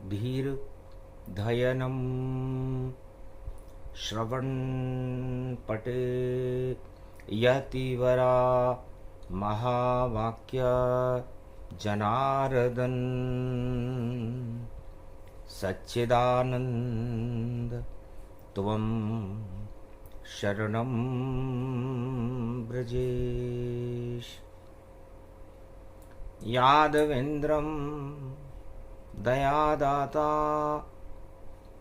धीर धयनम श्रवण पटे यतिवरा महावाक्य जनार्दन सच्चिदानंद त्वं शरणं ब्रजेश। यादवेन्द्रं दयादाता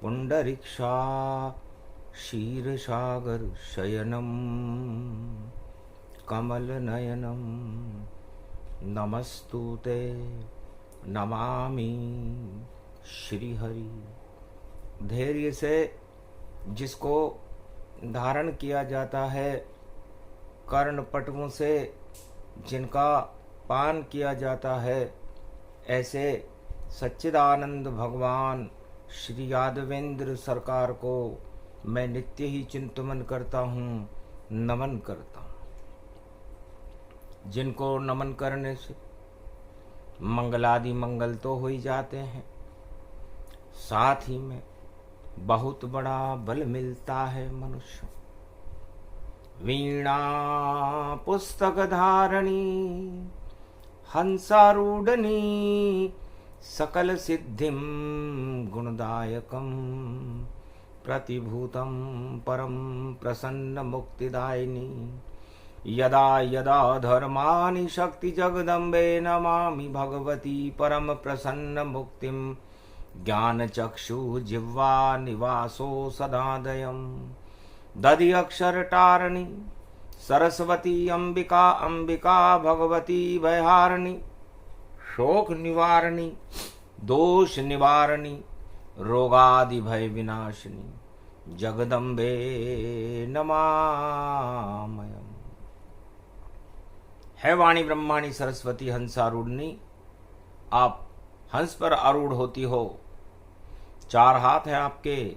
पुंडरीक्षा क्षीरसागर शयनं कमलनयनं नमस्तुते नमामि श्रीहरि। धैर्य से जिसको धारण किया जाता है, कर्णपटुओं से जिनका पान किया जाता है, ऐसे सच्चिदानंद भगवान श्री यादवेंद्र सरकार को मैं नित्य ही चिंतन करता हूँ, नमन करता हूँ। जिनको नमन करने से मंगलादि मंगल तो हो ही जाते हैं, साथ ही में बहुत बड़ा बल मिलता है मनुष्य। वीणा पुस्तक धारणी हंसारूढ़नी सकल सिद्धिं गुणदायकं प्रतिभूतं परम प्रसन्न मुक्तिदायिनी। यदा यदा धर्माणि शक्ति जगदम्बे नमामि भगवती परम प्रसन्न मुक्तिं। ज्ञान चक्षु जिह्वा निवासो सदादयं दधि अक्षर टारणी सरस्वती अंबिका अंबिका भगवती भयहारिणी। शोक निवारणी दोष निवारणी रोगादि भय विनाशिनी जगदम्बे नमामयम्। है वाणी ब्रह्माणी सरस्वती हंसारूढ़नी। आप हंस पर आरूढ़ होती हो, चार हाथ हैं आपके,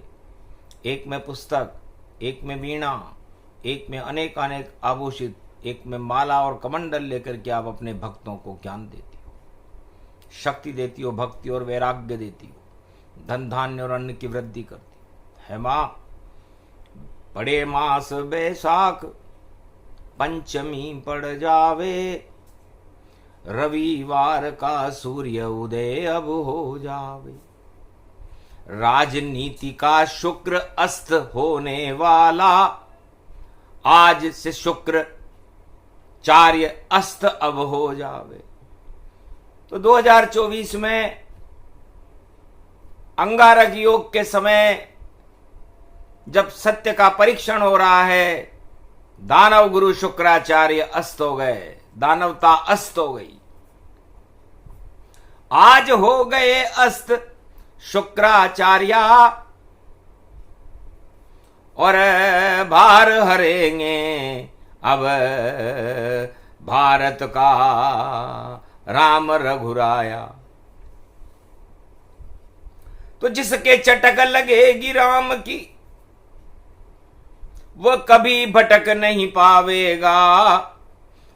एक में पुस्तक, एक में वीणा, एक में अनेक अनेक आभूषित, एक में माला और कमंडल लेकर के आप अपने भक्तों को ज्ञान देती हो, शक्ति देती हो, भक्ति और वैराग्य देती हो, धन धान्य और अन्न की वृद्धि करती है। माँ, बड़े मास बैसाख पंचमी पड़ जावे, रविवार का सूर्य उदय अब हो जावे। राजनीति का शुक्र अस्त होने वाला, आज से शुक्र चार्य अस्त अब हो जावे। तो 2024 में अंगारक योग के समय जब सत्य का परीक्षण हो रहा है, दानव गुरु शुक्राचार्य अस्त हो गए, दानवता अस्त हो गई। आज हो गए अस्त शुक्राचार्य और भार हरेंगे अब भारत का राम रघुराया। तो जिसके चटक लगेगी राम की, वह कभी भटक नहीं पावेगा,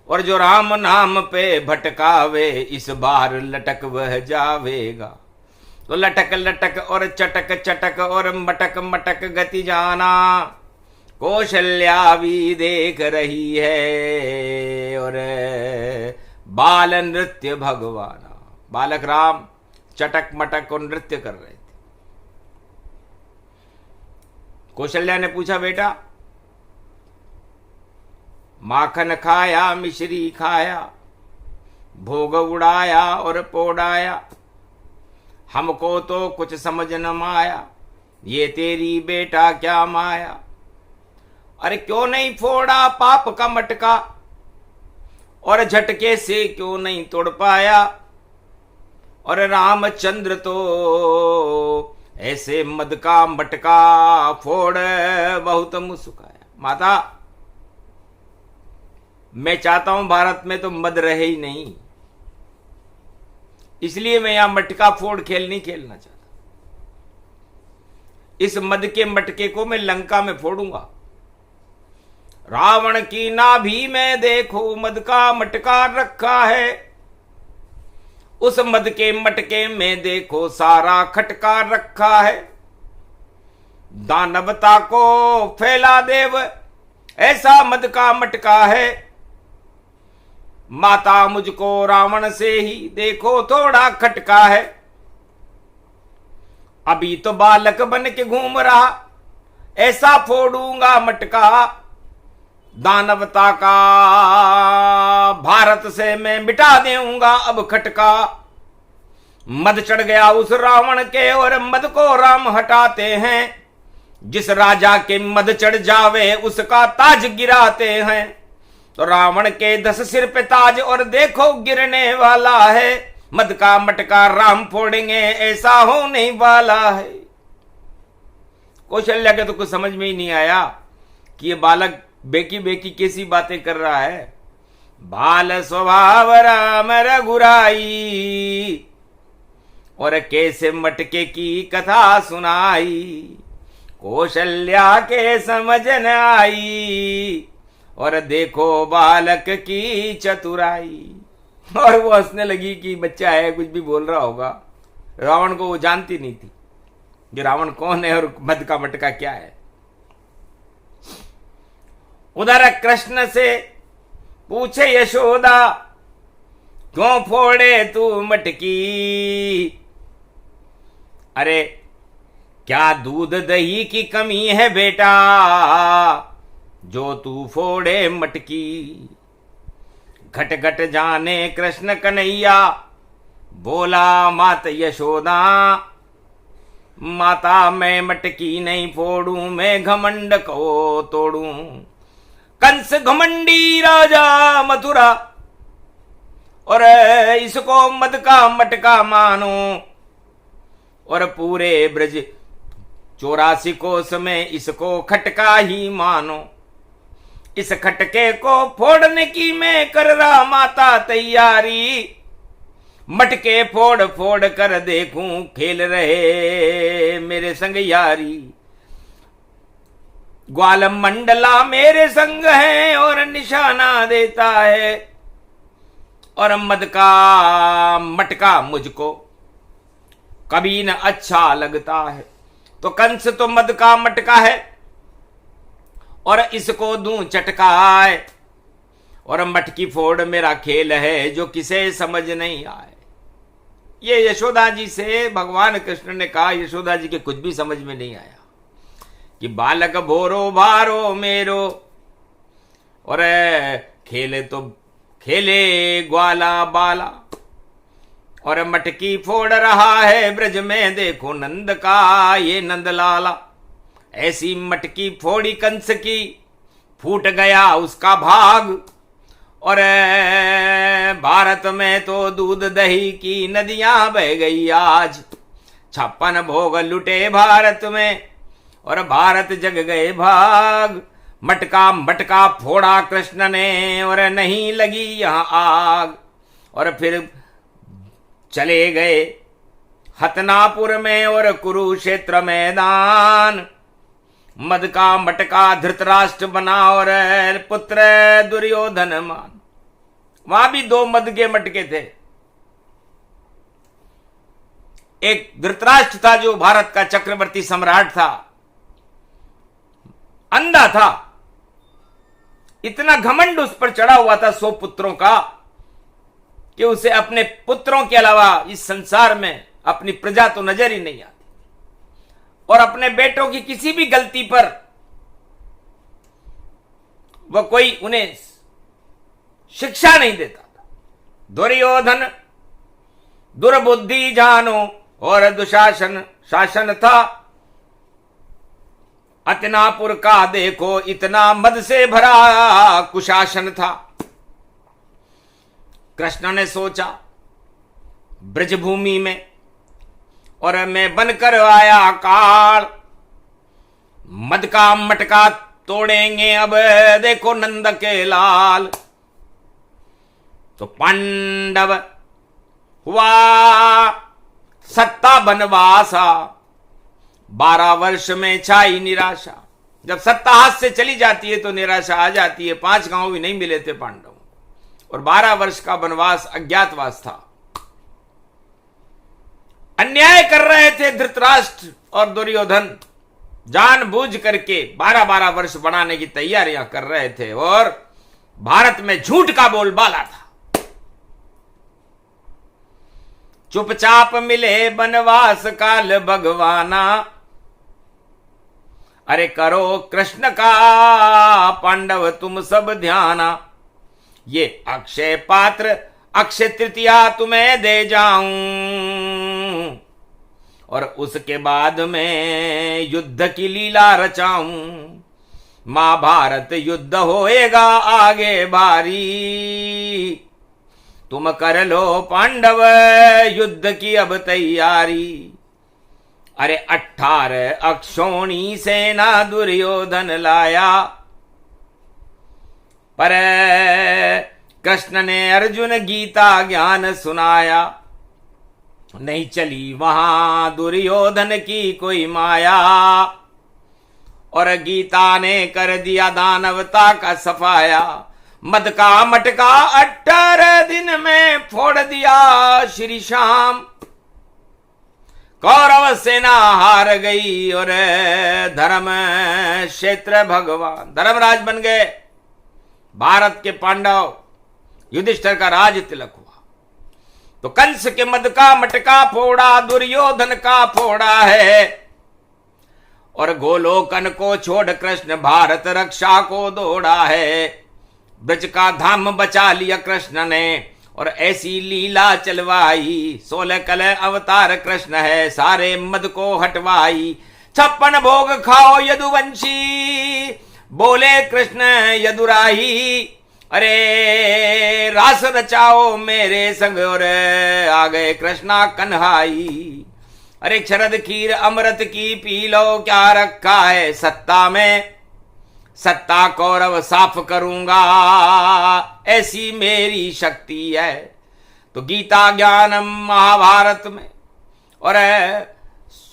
और जो राम नाम पे भटकावे इस बार लटक वह जावेगा। तो लटक लटक और चटक चटक और मटक मटक गति जाना, कौशल्या भी देख रही है और बाल नृत्य भगवाना। बालक राम चटक मटक और नृत्य कर रहे थे। कौशल्या ने पूछा, बेटा माखन खाया मिश्री खाया, भोग उड़ाया और पोड़ाया, हमको तो कुछ समझ न माया, ये तेरी बेटा क्या माया। अरे क्यों नहीं फोड़ा पाप का मटका, और झटके से क्यों नहीं तोड़ पाया, और रामचंद्र तो ऐसे मद का मटका फोड़ बहुत मुस्काया। माता, मैं चाहता हूं भारत में तो मद रहे ही नहीं, इसलिए मैं यहां मटका फोड़ खेल नहीं खेलना चाहता। इस मद के मटके को मैं लंका में फोड़ूंगा। रावण की नाभि में देखो मद का मटका रखा है, उस मद के मटके में देखो सारा खटका रखा है। दानवता को फैला देव ऐसा मद का मटका है। माता मुझको रावण से ही देखो थोड़ा खटका है। अभी तो बालक बन के घूम रहा ऐसा फोड़ूंगा मटका। दानवता का भारत से मैं मिटा देऊंगा अब खटका। मद चढ़ गया उस रावण के और मद को राम हटाते हैं। जिस राजा के मद चढ़ जावे उसका ताज गिराते हैं। तो रावण के 10 सिर पे ताज और देखो गिरने वाला है। मद का मटका राम फोड़ेंगे ऐसा होने वाला है। कौशल्या के तो कुछ समझ में ही नहीं आया कि ये बालक बेकी बेकी कैसी बातें कर रहा है। बाल स्वभाव राम रघुराई और कैसे मटके की कथा सुनाई। कौशल्या के समझ न आई और देखो बालक की चतुराई। और वो हंसने लगी कि बच्चा है कुछ भी बोल रहा होगा। रावण को वो जानती नहीं थी कि रावण कौन है और मद का मटका क्या है। उधर कृष्ण से पूछे यशोदा क्यों फोड़े तू मटकी। अरे क्या दूध दही की कमी है बेटा जो तू फोड़े मटकी। घट घट जाने कृष्ण कन्हैया बोला मात यशोदा। माता मैं मटकी नहीं फोड़ूं मैं घमंड को तोड़ूं। कंस घमंडी राजा मथुरा और इसको मद का मटका मानो। और पूरे ब्रज 84 कोस में इसको खटका ही मानो। इस खटके को फोड़ने की मैं कर रहा माता तैयारी। मटके फोड़ फोड़ कर देखूं खेल रहे मेरे संग यारी। ग्वाल मंडला मेरे संग है और निशाना देता है। और मद का मटका मुझको कभी न अच्छा लगता है। तो कंस तो मद का मटका है और इसको दूं चटकाए। और मटकी फोड़ मेरा खेल है जो किसे समझ नहीं आए। ये यशोदा जी से भगवान कृष्ण ने कहा। यशोदा जी के कुछ भी समझ में नहीं आया कि बालक भोरो भारो मेरो और खेले तो खेले ग्वाला बाला। और मटकी फोड़ रहा है ब्रज में देखो नंद का ये नंद लाला। ऐसी मटकी फोड़ी कंस की फूट गया उसका भाग। और भारत में तो दूध दही की नदियां बह गई आज। 56 भोग लुटे भारत में और भारत जग गए भाग। मटका मटका फोड़ा कृष्ण ने और नहीं लगी यहां आग। और फिर चले गए हतनापुर में और कुरुक्षेत्र मैदान। मद का मटका धृतराष्ट्र बना और पुत्र दुर्योधन मान। वहां भी 2 मद के मटके थे। एक धृतराष्ट्र था जो भारत का चक्रवर्ती सम्राट था। अंधा था। इतना घमंड उस पर चढ़ा हुआ था 100 पुत्रों का कि उसे अपने पुत्रों के अलावा इस संसार में अपनी प्रजा तो नजर ही नहीं आती। और अपने बेटों की किसी भी गलती पर वह कोई उन्हें शिक्षा नहीं देता था। दुर्योधन दुर्बुद्धि जानो और दुशासन शासन था। हस्तिनापुर का देखो इतना मद से भरा कुशासन था। कृष्ण ने सोचा ब्रजभूमि में और मैं बनकर आया काल। मद का मटका तोड़ेंगे अब देखो नंद के लाल। तो पांडव हुआ सत्ता बनवासा। 12 वर्ष में छाई निराशा। जब सत्ता हाथ से चली जाती है तो निराशा आ जाती है। 5 गांव भी नहीं मिले थे पांडवों और 12 वर्ष का वनवास अज्ञातवास था। अन्याय कर रहे थे धृतराष्ट्र और दुर्योधन, जानबूझ करके 12-12 वर्ष बनाने की तैयारियां कर रहे थे और भारत में झूठ का बोलबाला था। चुपचाप मिले बनवास काल भगवाना, अरे करो कृष्ण का पांडव तुम सब ध्याना। ये अक्षय पात्र अक्षय तृतीया तुम्हें दे जाऊं, और उसके बाद में युद्ध की लीला रचाऊं। महाभारत युद्ध होएगा आगे बारी, तुम कर लो पांडव युद्ध की अब तैयारी। अरे 18 अक्षौणी सेना दुर्योधन लाया, पर कृष्ण ने अर्जुन गीता ज्ञान सुनाया। नहीं चली वहां दुर्योधन की कोई माया, और गीता ने कर दिया दानवता का सफाया। मद का मटका 18 दिन में फोड़ दिया श्री श्याम। कौरव सेना हार गई और धर्म क्षेत्र भगवान धर्मराज बन गए। भारत के पांडव युधिष्ठिर का राज तिलक हुआ। तो कंस के मद का मटका फोड़ा दुर्योधन का फोड़ा है, और गोलोकन को छोड़ कृष्ण भारत रक्षा को दौड़ा है। ब्रज का धाम बचा लिया कृष्ण ने, और ऐसी लीला चलवाई। 16 कल अवतार कृष्ण है, सारे मद को हटवाई। 56 भोग खाओ यदुवंशी, बोले कृष्ण यदुराही। अरे रास रचाओ मेरे संग, और आ गए कृष्णा कन्हाई। अरे शरद खीर अमृत की पी लो, क्या रखा है सत्ता में। सत्ता कौरव साफ करूंगा, ऐसी मेरी शक्ति है। तो गीता ज्ञान महाभारत में और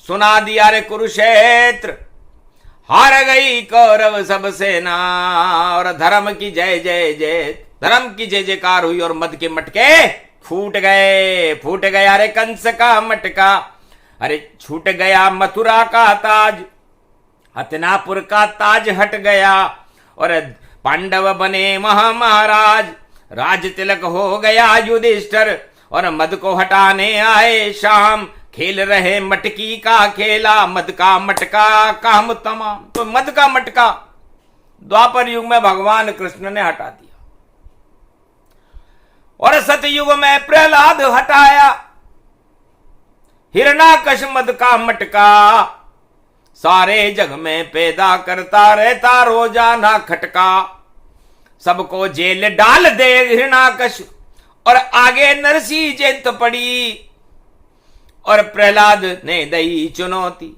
सुना दिया रे कुरुक्षेत्र, हार गई कौरव सब सेना, और धर्म की जय जय जय, धर्म की जय जयकार हुई। और मद के मटके फूट गए अरे कंस का मटका। अरे छूट गया मथुरा का ताज, हतनापुर का ताज हट गया, और पांडव बने महाराज। राज तिलक हो गया युधिष्ठिर, और मद को हटाने आए शाम। खेल रहे मटकी का खेला, मद का मटका काम तमाम। तो मद का मटका द्वापर युग में भगवान कृष्ण ने हटा दिया, और सतयुग में प्रहलाद हटाया। हिरणाकश मद का मटका सारे जग में पैदा करता रहता रोजाना खटका। सबको जेल डाल दे हिरणाकश, और आगे नरसी जयंत पड़ी। और प्रहलाद ने दई चुनौती,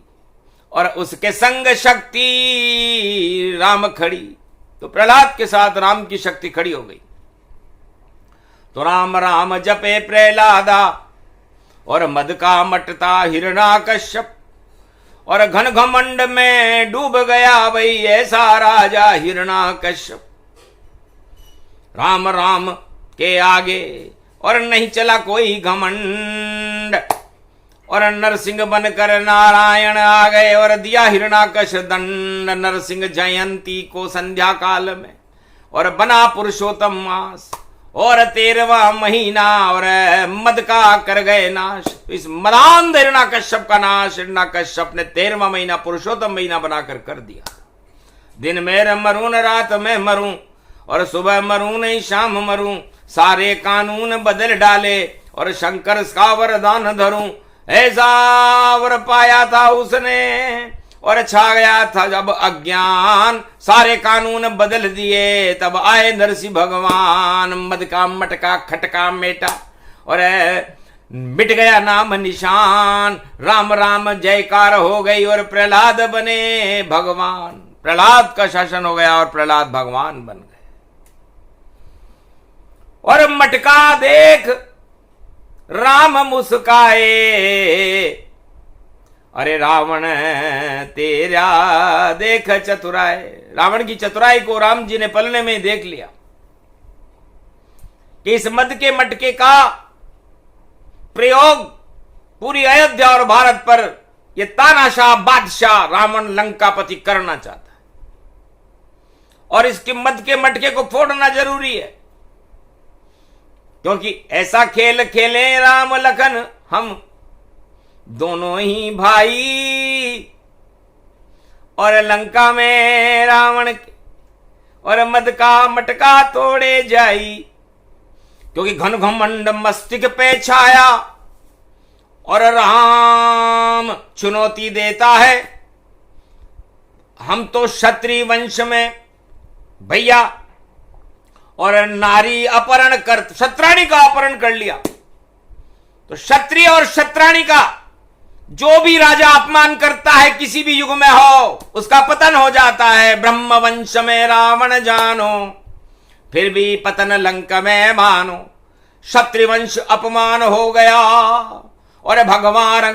और उसके संग शक्ति राम खड़ी। तो प्रहलाद के साथ राम की शक्ति खड़ी हो गई। तो राम राम जपे प्रहलादा, और मद का मटता हिरणाकश्यप। और घन घमंड में डूब गया भाई ऐसा राजा हिरणाकश्यप। राम राम के आगे और नहीं चला कोई घमंड, और नरसिंह बनकर नारायण आ गए, और दिया हिरणाकश दंड। नरसिंह जयंती को संध्या काल में, और बना पुरुषोत्तम मास, और 13वां महीना, और मद का कर गए नाश। इस मदांध हिरणाकश्यप का नाश हिरणाकश्यप ने 13वां महीना पुरुषोत्तम महीना बनाकर कर दिया। दिन में मरूं न रात में मरूं, और सुबह मरूं नहीं शाम मरूं। सारे कानून बदल डाले, और शंकर का वरदान धरूं। ऐसा वर पाया था उसने, और छा गया था जब अज्ञान। सारे कानून बदल दिए, तब आए नरसिंह भगवान। मद का मटका खटका मेटा, और मिट गया नाम निशान। राम राम जयकार हो गई, और प्रहलाद बने भगवान। प्रहलाद का शासन हो गया, और प्रहलाद भगवान बन गए। और मटका देख राम मुस्काए, अरे रावण तेरा देख चतुराई। रावण की चतुराई को राम जी ने पलने में देख लिया कि इस मद के मटके का प्रयोग पूरी अयोध्या और भारत पर यह तानाशाह बादशाह रावण लंकापति करना चाहता है और इसके मद के मटके को फोड़ना जरूरी है, क्योंकि ऐसा खेल खेले राम लखन हम दोनों ही भाई, और लंका में रावण के और मद का मटका तोड़े जाई, क्योंकि घन घमंड मस्तिष्क पे छाया और राम चुनौती देता है। हम तो क्षत्रिय वंश में भैया, और नारी अपहरण कर क्षत्राणी का अपहरण कर लिया, तो क्षत्रिय और क्षत्राणी का जो भी राजा अपमान करता है किसी भी युग में हो उसका पतन हो जाता है। ब्रह्म वंश में रावण जानो, फिर भी पतन लंक में मानो। क्षत्रिय वंश अपमान हो गया और भगवान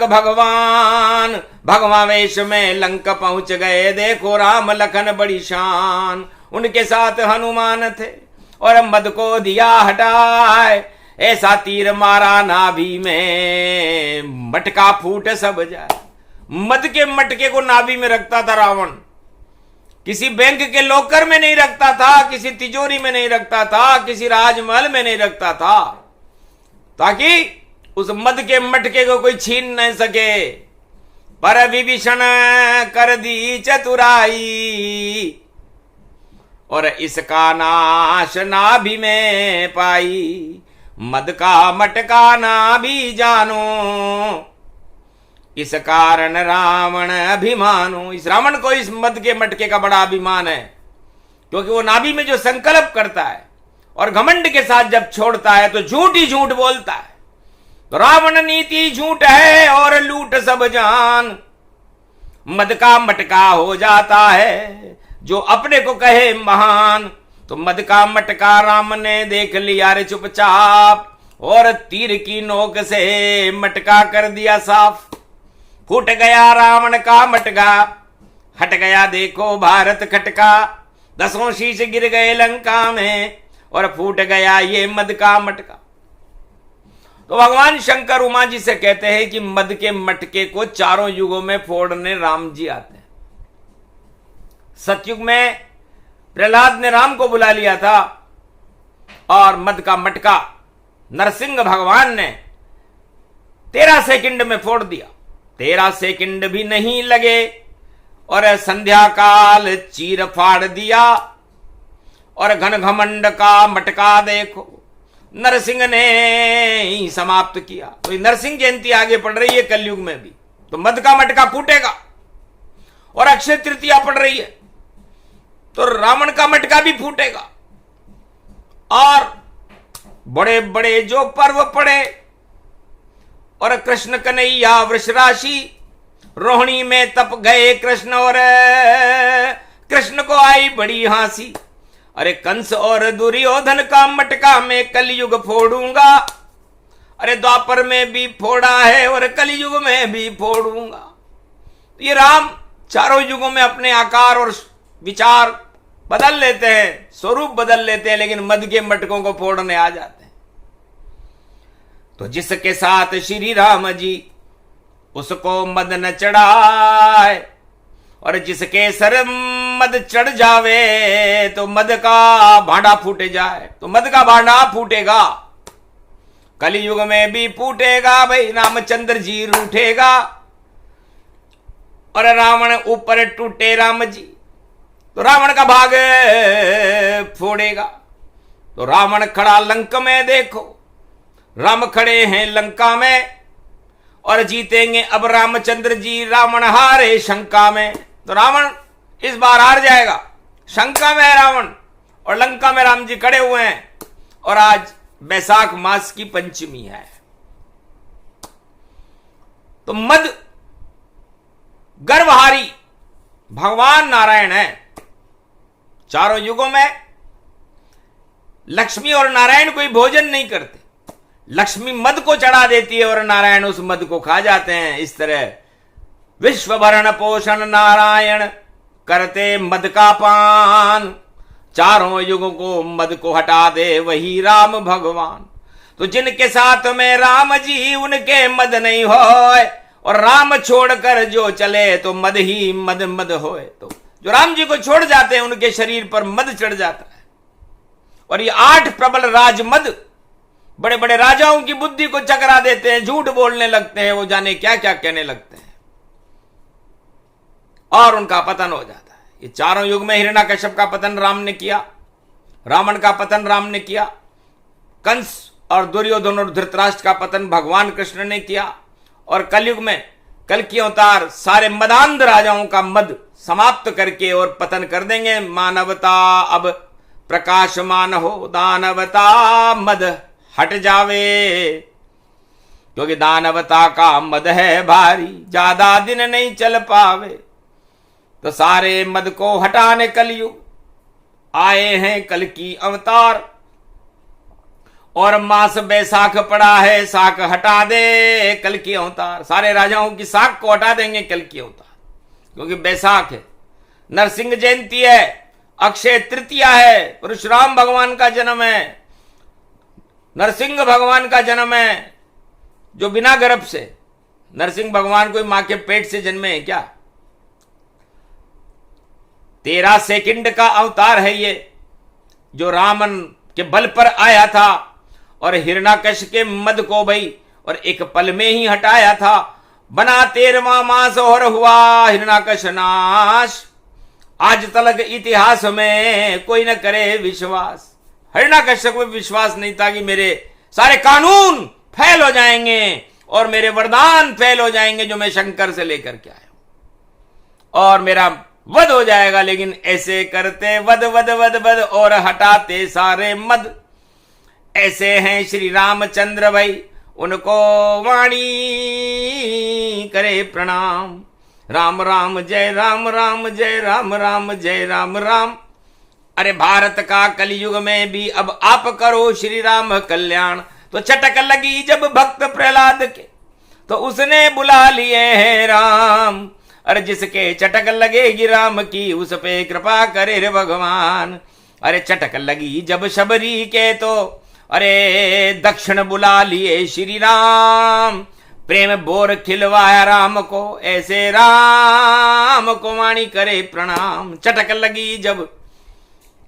वेश में लंक पहुंच गए। देखो राम लखन बड़ी शान, उनके साथ हनुमान थे और मद को दिया हटाए। ऐसा तीर मारा नाभि में, मटका फूट सब जाए। मद के मटके को नाभि में रखता था रावण, किसी बैंक के लॉकर में नहीं रखता था, किसी तिजोरी में नहीं रखता था, किसी राजमहल में नहीं रखता था, ताकि उस मद के मटके को कोई छीन नहीं सके। पर विभीषण कर दी चतुराई और इसका नाश नाभि में पाई। मद का मटका ना भी जानो, इस कारण रावण अभिमानो। इस रावण को इस मद के मटके का बड़ा अभिमान है, क्योंकि वो नाभि में जो संकल्प करता है और घमंड के साथ जब छोड़ता है तो झूठ ही झूठ बोलता है। तो रावण नीति झूठ है और लूट सब जान। मद का मटका हो जाता है जो अपने को कहे महान। तो मद का मटका राम ने देख लिया रे चुपचाप, और तीर की नोक से मटका कर दिया साफ। फूट गया रावण का मटका, हट गया देखो भारत खटका। 10 शीश गिर गए लंका में और फूट गया ये मद का मटका। तो भगवान शंकर उमा जी से कहते हैं कि मद के मटके को चारों युगों में फोड़ने राम जी आते हैं। सतयुग में प्रहलाद ने राम को बुला लिया था और मद का मटका नरसिंह भगवान ने 13 सेकंड में फोड़ दिया। 13 सेकंड भी नहीं लगे और संध्या काल चीर फाड़ दिया। और घन घमंड का मटका देखो नरसिंह ने ही समाप्त किया। तो नरसिंह जयंती आगे पड़ रही है कलयुग में भी, तो मद का मटका फूटेगा। और अक्षय तृतीया पड़ रही है तो रावण का मटका भी फूटेगा। और बड़े बड़े जो पर्व पड़े, और कृष्ण कन्हैया वृष राशि रोहिणी में तप गए कृष्ण, और कृष्ण को आई बड़ी हंसी। अरे कंस और दुर्योधन का मटका मैं कलयुग फोड़ूंगा। अरे द्वापर में भी फोड़ा है और कलयुग में भी फोड़ूंगा। ये राम चारों युगों में अपने आकार और विचार बदल लेते हैं, स्वरूप बदल लेते हैं, लेकिन मद के मटकों को फोड़ने आ जाते हैं। तो जिसके साथ श्री राम जी उसको मद न चढ़ाए, और जिसके सर मद चढ़ जावे तो मद का भांडा फूटे जाए। तो मद का भांडा फूटेगा, कलयुग में भी फूटेगा भाई। रामचंद्र जी रूठेगा और रावण ऊपर टूटे राम जी, तो रावण का भाग फोड़ेगा। तो रावण खड़ा लंका में, देखो राम खड़े हैं लंका में, और जीतेंगे अब रामचंद्र जी। रावण हारे शंका में, तो रावण इस बार हार जाएगा। शंका में है रावण और लंका में राम जी खड़े हुए हैं। और आज बैसाख मास की पंचमी है। तो मद गर्भहारी भगवान नारायण है। चारों युगों में लक्ष्मी और नारायण कोई भोजन नहीं करते, लक्ष्मी मद को चढ़ा देती है और नारायण उस मद को खा जाते हैं। इस तरह विश्व भरण पोषण नारायण करते मद का पान। चारों युगों को मद को हटा दे वही राम भगवान। तो जिनके साथ में राम जी उनके मद नहीं होए, और राम छोड़कर जो चले तो मद ही मद मद होए। तो जो राम जी को छोड़ जाते हैं उनके शरीर पर मद चढ़ जाता है। और ये 8 प्रबल राजमद बड़े बड़े राजाओं की बुद्धि को चकरा देते हैं, झूठ बोलने लगते हैं, वो जाने क्या क्या कहने लगते हैं, और उनका पतन हो जाता है। ये चारों युग में हिरण्यकश्यप का पतन राम ने किया, रावण का पतन राम ने किया, कंस और दुर्योधन और धृतराष्ट्र का पतन भगवान कृष्ण ने किया, और कलयुग में कल्कि अवतार सारे मदांध राजाओं का मद समाप्त करके और पतन कर देंगे। मानवता अब प्रकाशमान हो, दानवता मद हट जावे, क्योंकि दानवता का मद है भारी, ज्यादा दिन नहीं चल पावे। तो सारे मद को हटाने कलयुग आए हैं कल्कि अवतार, और मास बैसाख पड़ा है, साख हटा दे कल्कि अवतार। सारे राजाओं की साख को हटा देंगे कल्कि अवतार, क्योंकि बैसाख है, नरसिंह जयंती है, अक्षय तृतीया है, परशुराम भगवान का जन्म है, नरसिंह भगवान का जन्म है, जो बिना गर्भ से, नरसिंह भगवान कोई मां के पेट से जन्मे हैं क्या? 13 सेकंड का अवतार है ये, जो रामन के बल पर आया था और हिरण्यकश्यप के मद को भाई और एक पल में ही हटाया था। बना 13वां मास और हुआ हिरण्यकश्यप नाश, आज तक इतिहास में कोई न करे विश्वास। हिरण्यकश्यप को विश्वास नहीं था कि मेरे सारे कानून फेल हो जाएंगे और मेरे वरदान फेल हो जाएंगे जो मैं शंकर से लेकर के आया हूं, और मेरा वध हो जाएगा। लेकिन ऐसे करते वध वध वध वध और हटाते सारे मद। ऐसे हैं श्री रामचंद्र भाई, उनको वाणी करे प्रणाम। राम राम जय राम, राम जय राम, राम जय राम राम। अरे भारत का कलयुग में भी अब आप करो श्री राम कल्याण। तो चटक लगी जब भक्त प्रहलाद के, तो उसने बुला लिए हैं राम। अरे जिसके चटक लगेगी राम की, उस पे कृपा करे रे भगवान। अरे चटक लगी जब शबरी के, तो अरे दक्षिण बुला लिए श्री राम। प्रेम बोर खिलवाया राम को, ऐसे राम को वाणी करे प्रणाम। चटक लगी जब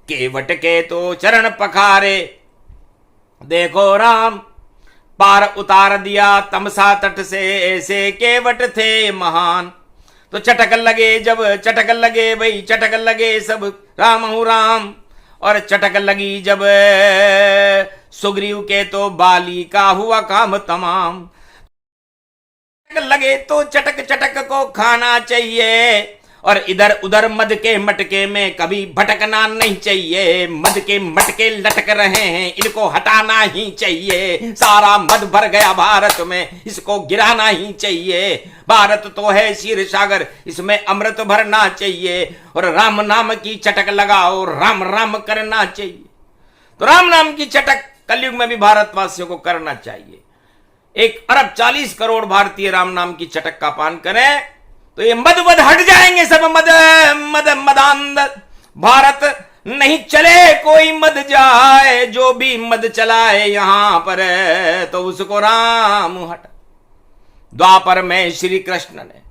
केवट के, तो चरण पखारे, देखो राम पार उतार दिया तमसा तट से, ऐसे केवट थे महान। तो चटक लगे जब, चटक लगे भाई, चटक लगे सब राम हूं राम। और चटक लगी जब सुग्रीव के, तो बाली का हुआ काम तमाम। चटक लगे तो चटक चटक को खाना चाहिए, और इधर उधर मद के मटके में कभी भटकना नहीं चाहिए। मद के मटके लटक रहे हैं, इनको हटाना ही चाहिए। सारा मद भर गया भारत में, इसको गिराना ही चाहिए। भारत तो है क्षीर सागर, इसमें अमृत भरना चाहिए। और राम नाम की चटक लगाओ, राम राम करना चाहिए। तो राम नाम की चटक कलयुग में भी भारतवासियों को करना चाहिए। 1 अरब 40 करोड़ भारतीय राम नाम की चटक का पान करें, तो ये मद वद हट जाएंगे सब। मद मद मदांध भारत नहीं चले, कोई मद जाए। जो भी मद चलाए यहां पर, तो उसको राम हटा। द्वापर में श्री कृष्ण ने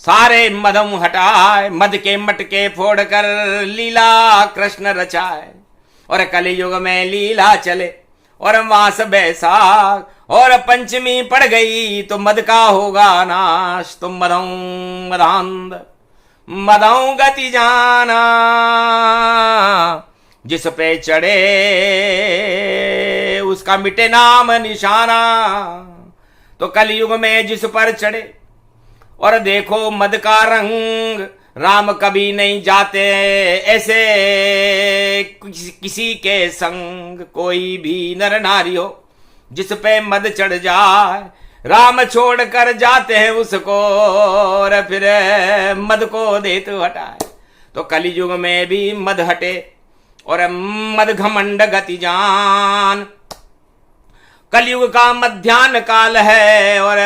सारे मदम हटाए, मद के मटके फोड़कर लीला कृष्ण रचाए। और कलयुग में लीला चले, और मास बैसाख और पंचमी पड़ गई, तो मद का होगा नाश। तो मदों मदांध मदों गति जाना, जिस पे चढ़े उसका मिटे नाम निशाना। तो कलयुग में जिस पर चढ़े, और देखो मद का रंग, राम कभी नहीं जाते ऐसे किसी के संग। कोई भी नर नारी हो जिस पे मद चढ़ जाए, राम छोड़ कर जाते हैं उसको, और फिर मद को देत हटाए। तो कलयुग में भी मद हटे, और मद घमंड गति जान। कलयुग का मध्यान्ह काल है, और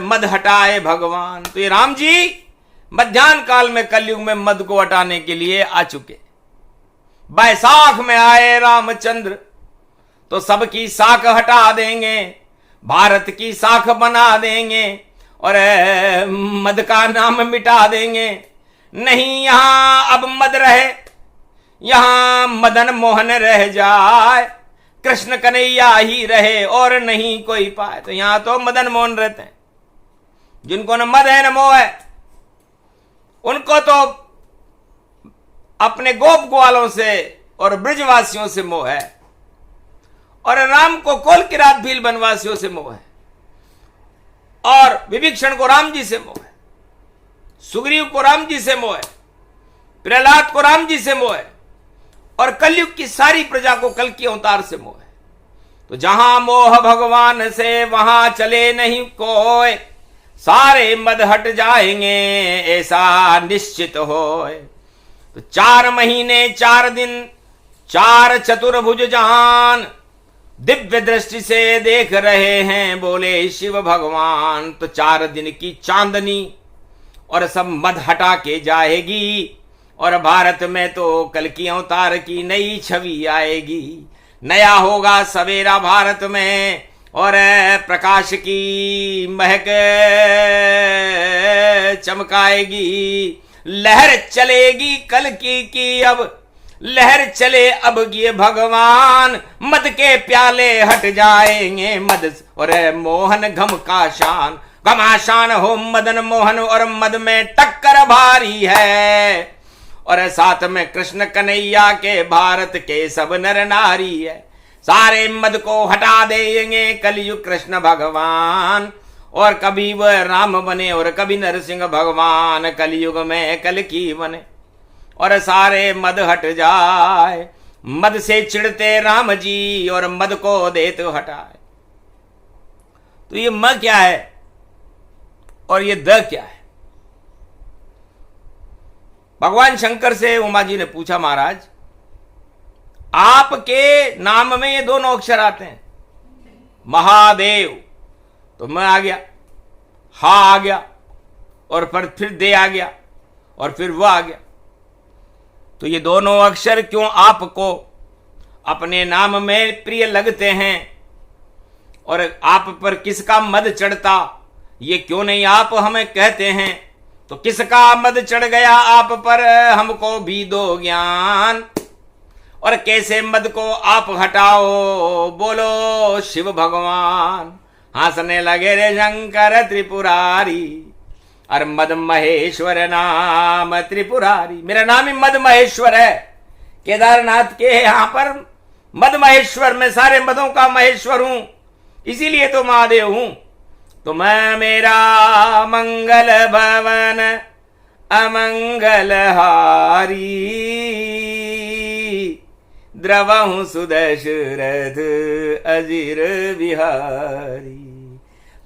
मद हटाए भगवान। तो ये राम जी मध्यान्ह काल में कलयुग में मद को हटाने के लिए आ चुके। बैसाख में आए रामचंद्र, तो सबकी साख हटा देंगे, भारत की साख बना देंगे और मद का नाम मिटा देंगे। नहीं यहां अब मद रहे, यहां मदन मोहन रह जाए, कृष्ण कन्हैया ही रहे और नहीं कोई पाए। तो यहां तो मदन मोहन रहते हैं, जिनको न मद है न मोह है, उनको तो अपने गोप ग्वालों से और ब्रजवासियों से मोह है, और राम को कोल किरात भील वनवासियों से मोह है, और विभीषण को राम जी से मोह है, सुग्रीव को राम जी से मोह है, प्रहलाद को राम जी से मोह है, और कलयुग की सारी प्रजा को कल की अवतार से मोह है। तो जहां मोह भगवान से वहां चले नहीं कोई, सारे मद हट जाएंगे ऐसा निश्चित होए। तो 4 महीने 4 दिन 4 चतुर्भुज जहान दिव्य दृष्टि से देख रहे हैं, बोले शिव भगवान। तो 4 दिन की चांदनी और सब मद हटा के जाएगी, और भारत में तो कल की अवतार की नई छवि आएगी। नया होगा सवेरा भारत में, और प्रकाश की महक चमकाएगी। लहर चलेगी कल की अब लहर चले अब ये भगवान, मद के प्याले हट जाएंगे मद और मोहन घम का शान। घमाशान हो मदन मोहन और मद में टक्कर भारी है, और साथ में कृष्ण कन्हैया के भारत के सब नर नारी है। सारे मद को हटा देंगे कलयुग कृष्ण भगवान, और कभी वह राम बने और कभी नरसिंह भगवान कलयुग में कल की बने, और सारे मद हट जाए। मद से चिढ़ते राम जी और मद को देते हटाए। तो ये म क्या है और ये द क्या है? भगवान शंकर से उमा जी ने पूछा, महाराज आपके नाम में ये दोनों अक्षर आते हैं, महादेव, तो मैं आ गया, हा आ गया, और फिर दे आ गया, और फिर वह आ गया। तो ये दोनों अक्षर क्यों आपको अपने नाम में प्रिय लगते हैं, और आप पर किसका मद चढ़ता ये क्यों नहीं आप हमें कहते हैं? तो किसका मद चढ़ गया आप पर हमको भी दो ज्ञान, और कैसे मद को आप हटाओ बोलो शिव भगवान। हंसने लगे रे शंकर त्रिपुरारी, और मद महेश्वर नाम त्रिपुरारी। मेरा नाम ही मद महेश्वर है। केदारनाथ के यहां पर मद महेश्वर, मैं सारे मदों का महेश्वर हूं, इसीलिए तो महादेव हूं। तो मैं मेरा मंगल भवन अमंगल हारी, द्रवहु सुदशरथ अजीर बिहारी।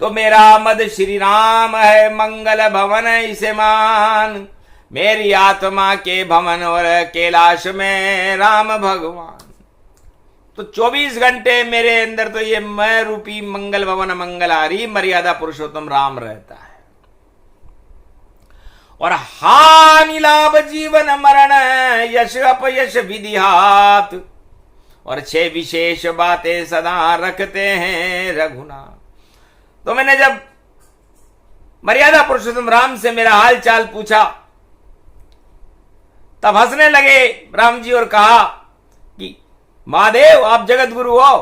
तो मेरा मद श्री राम है, मंगल भवन इसे मान, मेरी आत्मा के भवन और कैलाश में राम भगवान। तो 24 घंटे मेरे अंदर तो ये मैं रूपी मंगल भवन मंगलारी मर्यादा पुरुषोत्तम राम रहता है। और हानि लाभ जीवन मरण यश अपयश विधिहात, और 6 विशेष बातें सदा रखते हैं रघुनाथ। तो मैंने जब मर्यादा पुरुषोत्तम राम से मेरा हाल चाल पूछा, तब हंसने लगे राम जी और कहा कि महादेव आप जगत गुरु हो,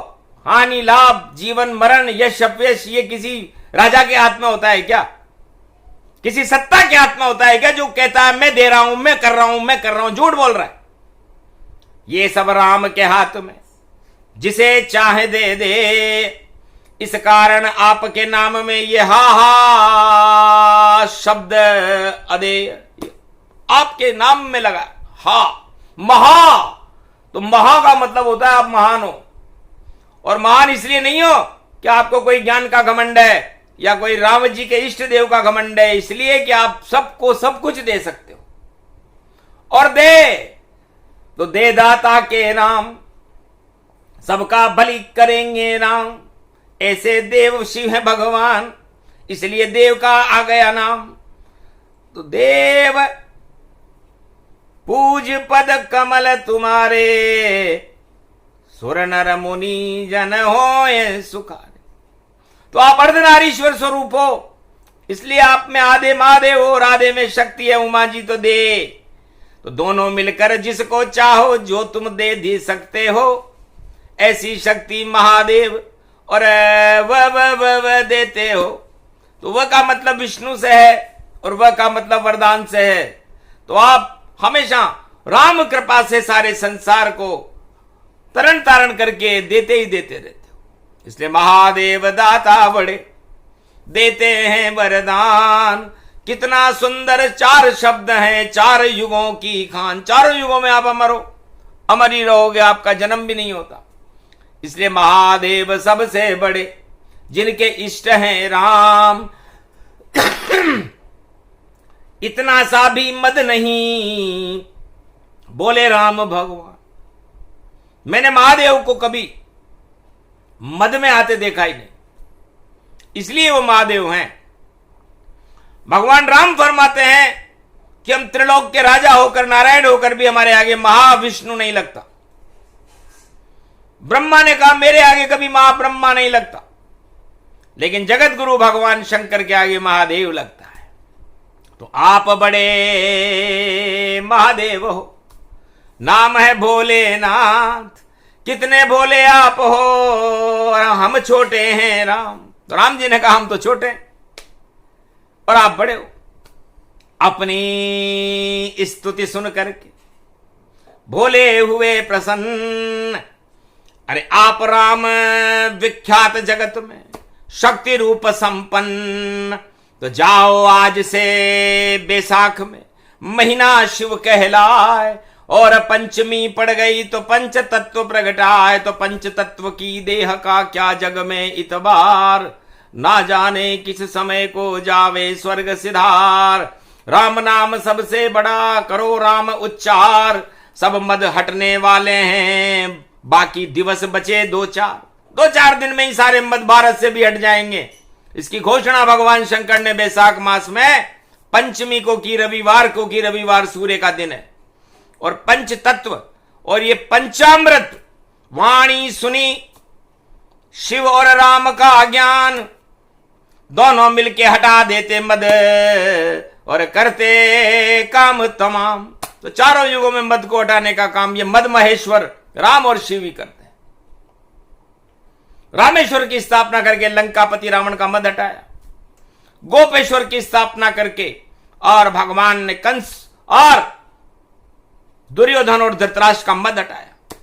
हानि लाभ जीवन मरण यश अपयश ये किसी राजा के हाथ में होता है क्या? किसी सत्ता के हाथ में होता है क्या, जो कहता है मैं दे रहा हूं, मैं कर रहा हूं, मैं कर रहा हूं, झूठ बोल रहा है। ये सब राम के हाथ में, जिसे चाहे दे दे। इस कारण आपके नाम में ये हा हा शब्द अदे आपके नाम में लगा। हा महा, तो महा का मतलब होता है आप महान हो, और महान इसलिए नहीं हो कि आपको कोई ज्ञान का घमंड है या कोई राम जी के इष्ट देव का घमंड है, इसलिए कि आप सबको सब कुछ दे सकते हो। और दे तो दे दाता के नाम, सबका भली करेंगे राम, ऐसे देव शिव है भगवान, इसलिए देव का आ गया नाम। तो देव पूज पद कमल तुम्हारे, सुर नर मुनि जन होए सुखारे। तो आप अर्धनारीश्वर स्वरूप हो, इसलिए आप में आधे महादेव हो, राधे में शक्ति है, उमा जी तो दे। तो दोनों मिलकर जिसको चाहो जो तुम दे सकते हो, ऐसी शक्ति महादेव और वह देते हो। तो वह का मतलब विष्णु से है और वह का मतलब वरदान से है। तो आप हमेशा राम कृपा से सारे संसार को तरण तारण करके देते ही देते रहते हो। इसलिए महादेव दाता बड़े देते हैं वरदान। कितना सुंदर 4 शब्द हैं, 4 युगों की खान। 4 युगों में आप अमर हो, अमर ही रहोगे, आपका जन्म भी नहीं होता। इसलिए महादेव सबसे बड़े, जिनके इष्ट हैं राम। इतना सा भी मद नहीं, बोले राम भगवान। मैंने महादेव को कभी मद में आते देखा ही नहीं, इसलिए वो महादेव हैं। भगवान राम फरमाते हैं कि हम त्रिलोक के राजा होकर, नारायण होकर भी हमारे आगे महाविष्णु नहीं लगता। ब्रह्मा ने कहा मेरे आगे कभी महाब्रह्मा नहीं लगता, लेकिन जगत गुरु भगवान शंकर के आगे महादेव लगता है। तो आप बड़े महादेव हो, नाम है भोलेनाथ। कितने भोले आप हो और हम छोटे हैं राम। तो राम जी ने कहा हम तो छोटे हैं और आप बड़े हो। अपनी स्तुति सुन करके भोले हुए प्रसन्न। अरे आप राम विख्यात जगत में शक्ति रूप संपन्न। तो जाओ आज से बैसाख में महीना शिव कहलाए, और पंचमी पड़ गई तो पंच तत्व प्रगटाए। तो पंच तत्व की देह का क्या जग में इतबार, ना जाने किस समय को जावे स्वर्ग सिधार। राम नाम सबसे बड़ा, करो राम उच्चार। सब मद हटने वाले हैं, बाकी दिवस बचे 2-4 दिन में ही सारे मद भारत से भी हट जाएंगे। इसकी घोषणा भगवान शंकर ने बैसाख मास में पंचमी को की, रविवार को की। रविवार सूर्य का दिन है। और पंच तत्व और ये पंचामृत वाणी सुनी, शिव और राम का अज्ञान, दोनों मिलके हटा देते मद और करते काम तमाम। तो चारों युगों में मद को हटाने का काम ये मद महेश्वर राम और शिव ही करते हैं। रामेश्वर की स्थापना करके लंकापति रावण का मद हटाया, गोपेश्वर की स्थापना करके और भगवान ने कंस और दुर्योधन और धृतराष्ट्र का मद हटाया।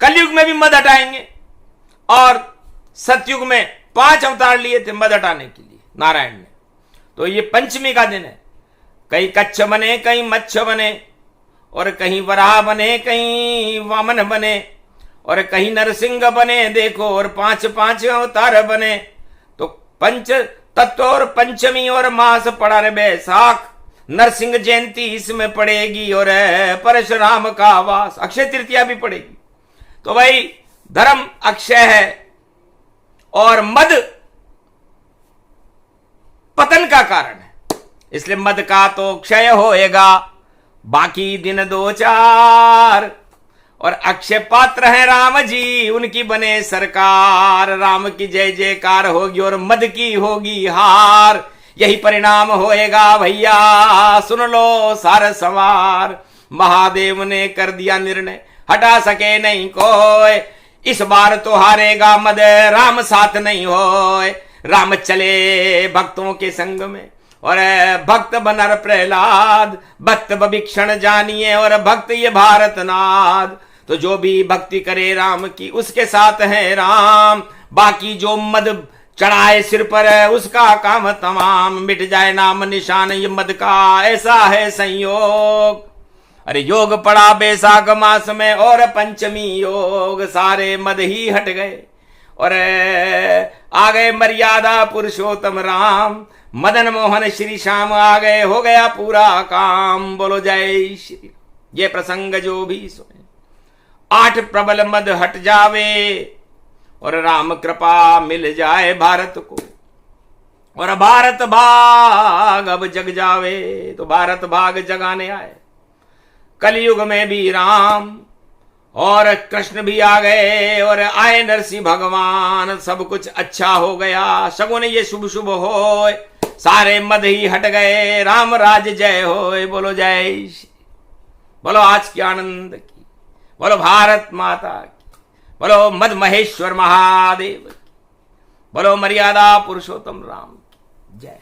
कलयुग में भी मद हटाएंगे, और सतयुग में 5 अवतार लिए थे मद हटाने के लिए नारायण ने। तो ये पंचमी का दिन है। कहीं कच्छ बने, कहीं मच्छ बने, और कहीं वराह बने, कहीं वामन बने, और कहीं नरसिंह बने। देखो, और 5 अवतार बने। तो पंच तत्व और पंचमी और मास पड़ा रे बैसाख। नरसिंह जयंती इसमें पड़ेगी, और परशुराम का वास, अक्षय तृतीया भी पड़ेगी। तो भाई धर्म अक्षय है, और मद पतन का कारण है। इसलिए मद का तो क्षय होएगा, बाकी दिन 2-4। और अक्षय पात्र है राम जी, उनकी बने सरकार। राम की जय जयकार होगी और मद की होगी हार। यही परिणाम होएगा भैया, सुन लो सार सवार। महादेव ने कर दिया निर्णय, हटा सके नहीं कोई। इस बार तो हारेगा मद, राम साथ नहीं होए। राम चले भक्तों के संग में, और भक्त बनर प्रहलाद। भक्त बभिक्षण जानिए, और भक्त ये भारत नाद। तो जो भी भक्ति करे राम की, उसके साथ है राम। बाकी जो मद चढ़ाए सिर पर, उसका काम तमाम। मिट जाए नाम निशान ये मद का, ऐसा है संयोग। अरे योग पड़ा बैसाख मास में, और पंचमी योग। सारे मद ही हट गए, और आ गए मर्यादा पुरुषोत्तम राम। मदन मोहन श्री श्याम आ गए, हो गया पूरा काम। बोलो जय श्री। ये प्रसंग जो भी सुने, 8 प्रबल मद हट जावे, और राम कृपा मिल जाए भारत को, और भारत भाग अब जग जावे। तो भारत भाग जगाने आए कलयुग में भी राम, और कृष्ण भी आ गए और आए नरसिंह भगवान, सब कुछ अच्छा हो गया। शगुन ये शुभ शुभ होय, सारे मद ही हट गए, राम राज जय होय। बोलो जय श्री, बोलो आज की आनंद की, बोलो भारत माता की, बोलो मद महेश्वर महादेव की, बोलो मर्यादा पुरुषोत्तम राम की जय।